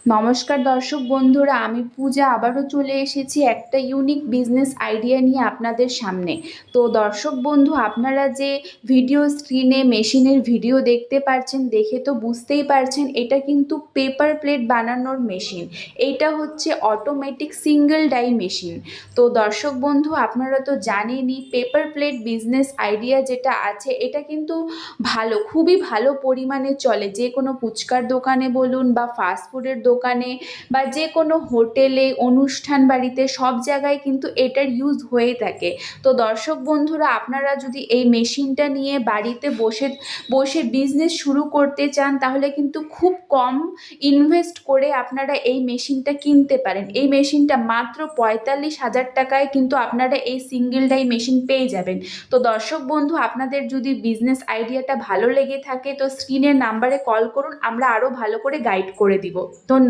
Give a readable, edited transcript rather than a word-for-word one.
নমস্কার দর্শক বন্ধুরা, আমি পূজা আবারও চলে এসেছি একটা ইউনিক বিজনেস আইডিয়া নিয়ে আপনাদের সামনে। তো দর্শক বন্ধু, আপনারা যে ভিডিও স্ক্রিনে মেশিনের ভিডিও দেখতে পাচ্ছেন, দেখে তো বুঝতেই পারছেন এটা কিন্তু পেপার প্লেট বানানোর মেশিন। এইটা হচ্ছে অটোমেটিক সিঙ্গেল ডাই মেশিন। তো দর্শক বন্ধু, আপনারা তো জানেনই পেপার প্লেট বিজনেস আইডিয়া যেটা আছে এটা কিন্তু ভালো, খুবই ভালো পরিমাণে চলে। যে কোনো ফুচকার দোকানে বলুন বা ফাস্টফুডের দোকানে বা যে কোনো হোটেলে, অনুষ্ঠান বাড়িতে সব জায়গায় কিন্তু এটার ইউজ হয়ে থাকে। তো দর্শক বন্ধুরা, আপনারা যদি এই মেশিনটা নিয়ে বাড়িতে বসে বসে বিজনেস শুরু করতে চান তাহলে কিন্তু খুব কম ইনভেস্ট করে আপনারা এই মেশিনটা কিনতে পারেন। এই মেশিনটা মাত্র ৪৫,০০০ টাকায় কিন্তু আপনারা এই সিঙ্গেল ডাই মেশিন পেয়ে যাবেন। তো দর্শক বন্ধু, আপনাদের যদি বিজনেস আইডিয়াটা ভালো লেগে থাকে তো স্ক্রিনের নাম্বারে কল করুন, আমরা আরও ভালো করে গাইড করে দিব। ধন্যবাদ।